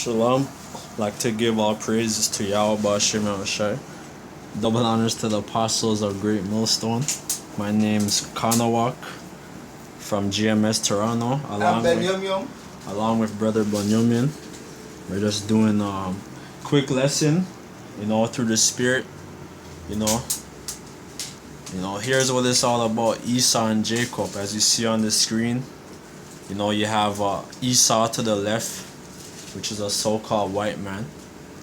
Shalom. Like to give all praises to Yahweh Bashim Shai. Double honors to the apostles of Great Millstone. My name's Kanawak from GMS Toronto. Along with Brother Banyumin. We're just doing a quick lesson, through the Spirit. Here's what it's all about: Esau and Jacob. As you see on the screen, you have Esau to the left, which is a so-called white man,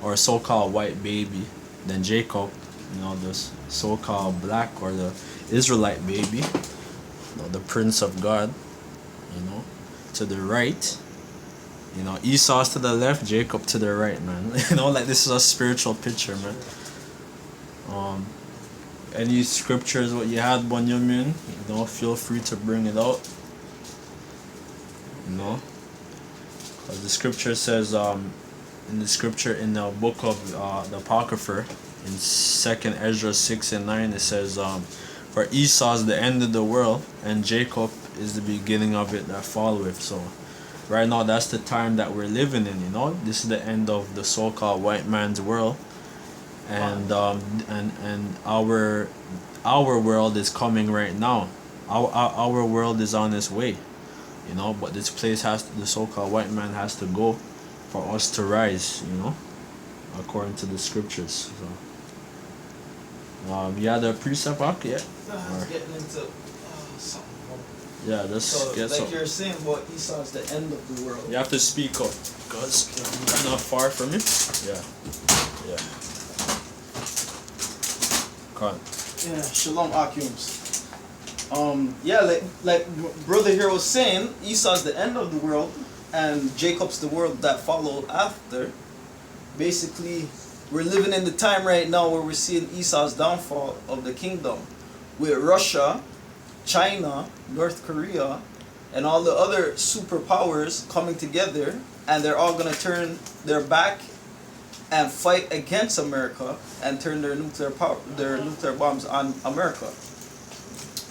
or a so-called white baby. Then Jacob, the so-called black, or the Israelite baby, the Prince of God, to the right. Esau's to the left, Jacob to the right, man. Like this is a spiritual picture, man. Any scriptures what you had, Bunyamin, feel free to bring it out. Because the scripture says, in the book of the Apocrypha, in 2nd Ezra 6 and 9, it says, for Esau is the end of the world, and Jacob is the beginning of it that followeth. So right now, that's the time that we're living in. This is the end of the so-called white man's world, and our world is coming right now. Our world is on its way. But this place the so-called white man has to go for us to rise. According to the scriptures. So, the precept up yet? Getting into something. Yeah, let's get some. You're saying about Esau is the end of the world. You have to speak up, because you're not far from me. Yeah. Come on. Yeah, Shalom Akums. Like brother here was saying, Esau's the end of the world, and Jacob's the world that followed after. Basically, we're living in the time right now where we're seeing Esau's downfall of the kingdom, with Russia, China, North Korea, and all the other superpowers coming together, and they're all gonna turn their back and fight against America and turn their nuclear bombs on America.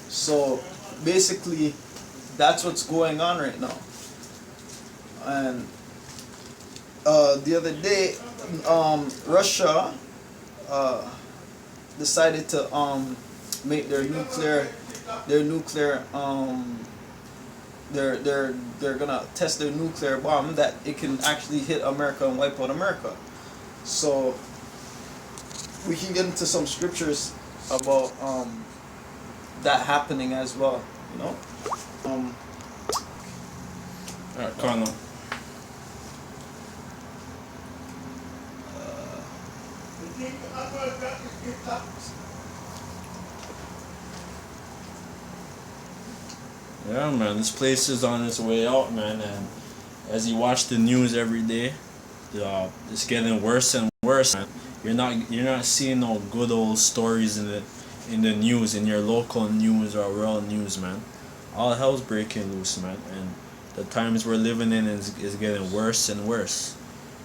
So basically, that's what's going on right now. And the other day, Russia decided to make they're gonna test their nuclear bomb that it can actually hit America and wipe out America. So we can get into some scriptures about that happening as well, Alright, Connor. Yeah, man, this place is on its way out, man, and as you watch the news every day, it's getting worse and worse, man. You're not seeing no good old stories in the news, in your local news or world news, man. All hell's breaking loose, man, and the times we're living in is getting worse and worse,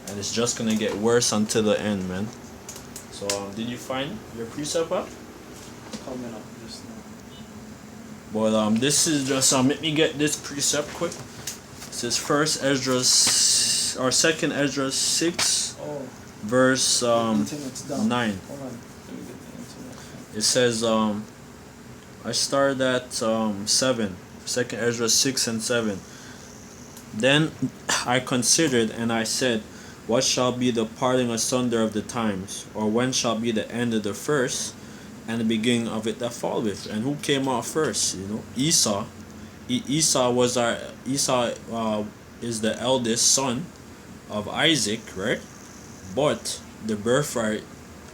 and it's just gonna get worse until the end, man. So, did you find your precept up? Coming up just now. But this is just let me get this precept quick. This is 2nd Ezra 6, verse 9. Hold on. It says I started at 7. 2nd Ezra 6 and 7. Then I considered, and I said, what shall be the parting asunder of the times, or when shall be the end of the first, and the beginning of it that followeth? And who came out first? Esau. Esau is the eldest son of Isaac, right? But the birthright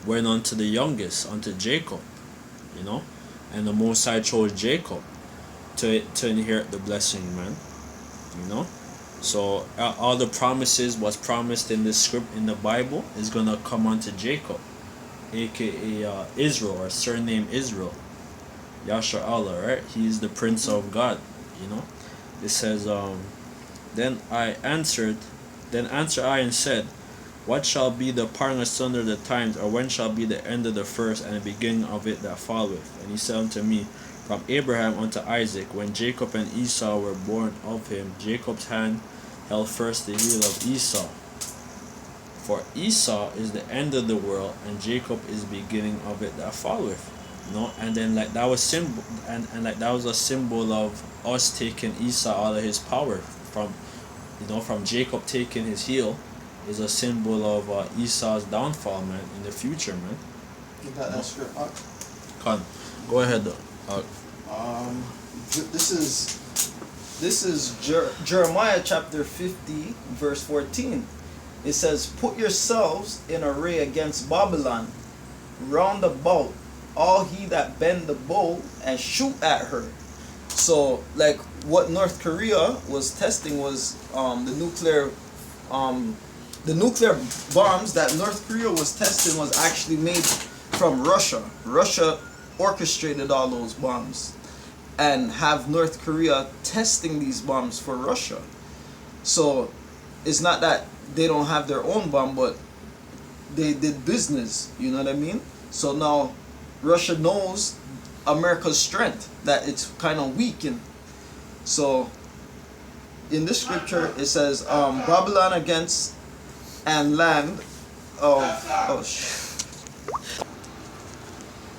went unto the youngest, unto Jacob, and the Most High chose Jacob to inherit the blessing, man. So all the promises was promised in this script in the Bible is gonna come unto Jacob, aka Israel, or surname Israel, Yasha Allah, right? He's the Prince of God. It says, then answered I and said, what shall be the parting asunder of the times, or when shall be the end of the first, and the beginning of it that followeth? And he said unto me, from Abraham unto Isaac, when Jacob and Esau were born of him, Jacob's hand held first the heel of Esau, For Esau is the end of the world, and Jacob is the beginning of it that followeth. And then like that was symbol, and like that was a symbol of us taking Esau out of his power from, from Jacob taking his heel, is a symbol of Esau's downfall, man, in the future, man. You got that straight up. Go ahead, though. This is Jeremiah chapter 50, verse 14. It says, "Put yourselves in array against Babylon, round about all he that bend the bow and shoot at her." So, like what North Korea was testing was the nuclear bombs that North Korea was testing was actually made from Russia. Russia orchestrated all those bombs and have North Korea testing these bombs for Russia. So it's not that they don't have their own bomb, but they did business, you know what I mean? So now Russia knows America's strength, that it's kind of weakened. So in this scripture it says Babylon against and land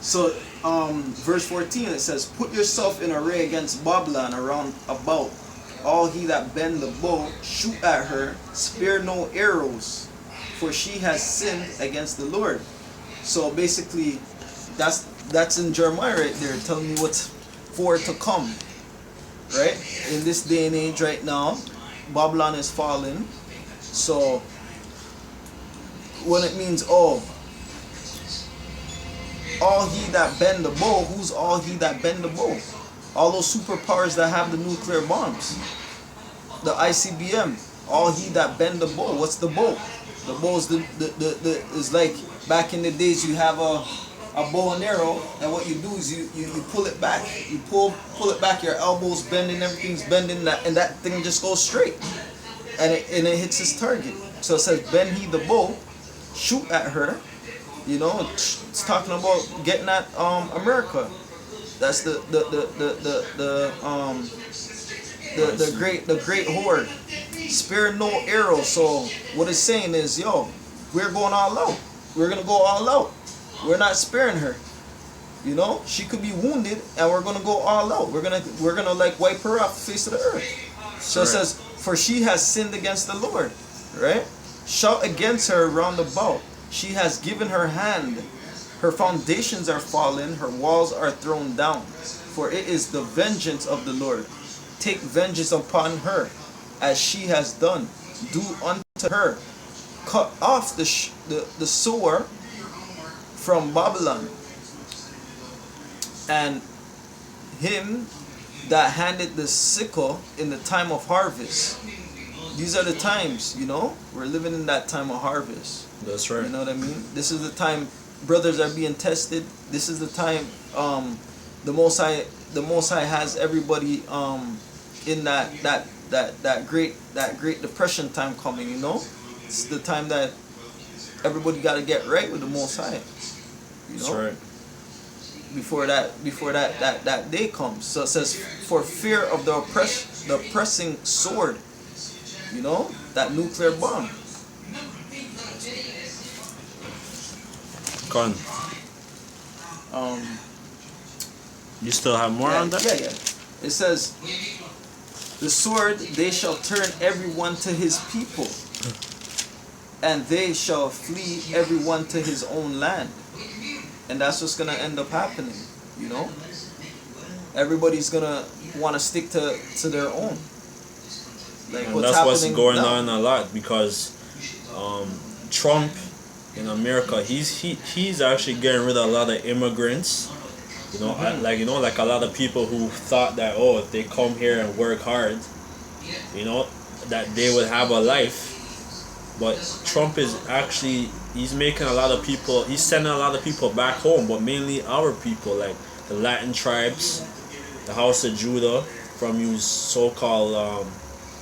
So verse 14 it says, "Put yourself in array against Babylon, around about all he that bend the bow, shoot at her, spare no arrows, for she has sinned against the Lord." So basically that's in Jeremiah right there, telling you what's for to come, right? In this day and age right now, Babylon is falling. So when it means all he that bend the bow, who's all he that bend the bow? All those superpowers that have the nuclear bombs, the ICBM, all he that bend the bow. What's the bow? The bow is is like back in the days you have a bow and arrow, and what you do is you pull it back, you pull it back, your elbows bending, everything's bending, and that thing just goes straight, and it hits its target. So it says, "Bend he the bow, shoot at her." It's talking about getting at America. That's the great horde. Spare no arrow. So what it's saying is, we're going all out. We're gonna go all out. We're not sparing her. She could be wounded, and we're gonna go all out. We're gonna like wipe her off the face of the earth. So it says, "For she has sinned against the Lord," right? "Shout against her round about. She has given her hand. Her foundations are fallen, her walls are thrown down. For it is the vengeance of the Lord. Take vengeance upon her, as she has done. Do unto her. Cut off the sword from Babylon, and him that handed the sickle in the time of harvest." These are the times, we're living in that time of harvest. That's right. You know what I mean? This is the time brothers are being tested. This is the time the Most High has everybody in that great depression time coming, It's the time that everybody got to get right with the Most High. That's right. Before that day comes. So it says, "For fear of the oppressing sword," that nuclear bomb. Con. You still have more on that? Yeah. It says, "The sword they shall turn everyone to his people, and they shall flee everyone to his own land." And that's what's gonna end up happening, Everybody's gonna want to stick to their own. Like and that's what's going on a lot, because Trump in America, he's actually getting rid of a lot of immigrants. Like a lot of people who thought that, if they come here and work hard, that they would have a life. But Trump is actually, he's making a lot of people, he's sending a lot of people back home, but mainly our people, like the Latin tribes, the House of Judah, from you so-called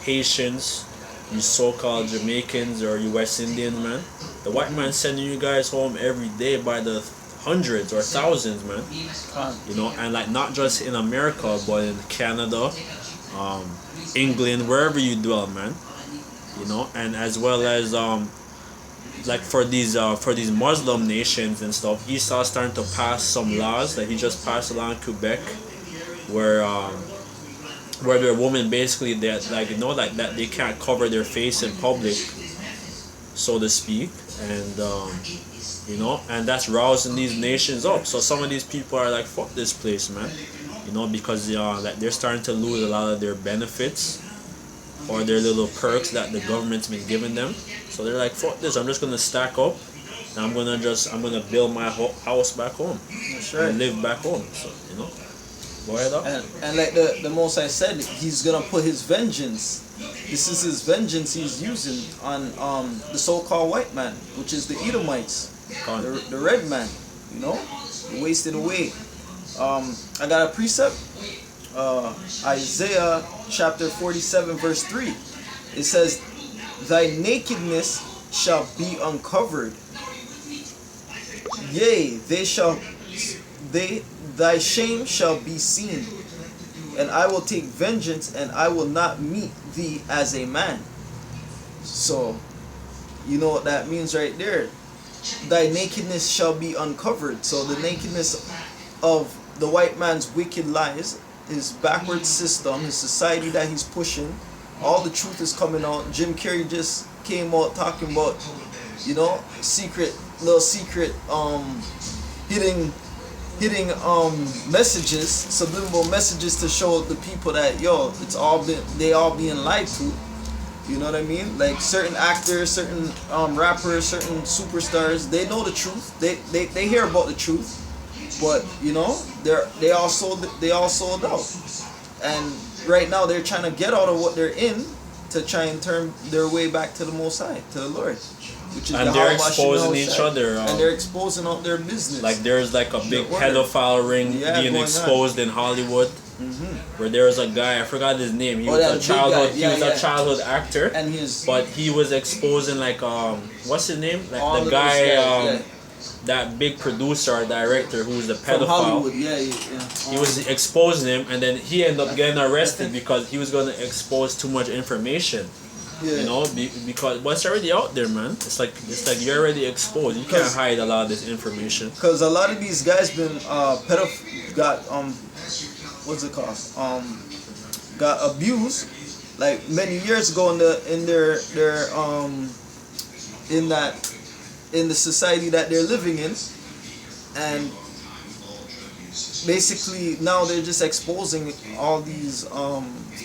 Haitians, you so-called Jamaicans or you West Indians, man. The white man sending you guys home every day by the hundreds or thousands, man. And like not just in America, but in Canada, England, wherever you dwell, man. And as well as like for these Muslim nations and stuff, Esau's starting to pass some laws that he just passed along Quebec, where their women basically that like like that they can't cover their face in public, so to speak, and and that's rousing these nations up. So some of these people are like, fuck this place, man, because like they're starting to lose a lot of their benefits or their little perks that the government's been giving them. So they're like, fuck this, I'm just gonna stack up and I'm gonna build my house back home. That's right. And live back home. So go ahead up. And like the Most High said, he's gonna put his vengeance. This is his vengeance he's using on the so-called white man, which is the Edomites, the red man. Wasted away. I got a precept. Isaiah chapter 47 verse 3. It says, "Thy nakedness shall be uncovered. Yea, thy shame shall be seen. And I will take vengeance, and I will not meet thee as a man." So, you know what that means right there. Thy nakedness shall be uncovered. So the nakedness of the white man's wicked lies, his backward system, his society that he's pushing, all the truth is coming out. Jim Carrey just came out talking about, secret hitting messages, subliminal messages to show the people that they all being lied to. You know what I mean? Like certain actors, certain rappers, certain superstars, they know the truth. They hear about the truth. But they all sold out, and right now they're trying to get out of what they're in to try and turn their way back to the Most High, to the Lord, which is and they're exposing each other, and they're exposing out their business. Like there's like a big pedophile ring being exposed in Hollywood, where there was a guy, I forgot his name. He was a childhood actor, and but he was exposing like what's his name? Like the guy. That big producer or director who was a pedophile. From Hollywood, he was exposing him, and then he ended up getting arrested because he was going to expose too much information. Yeah. Because what's already out there, man. It's like you're already exposed. You can't hide a lot of this information. Because a lot of these guys been got abused like many years ago in the society that they're living in, and basically now they're just exposing all these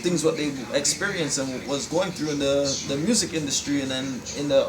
things what they experienced and was going through in the music industry and then in the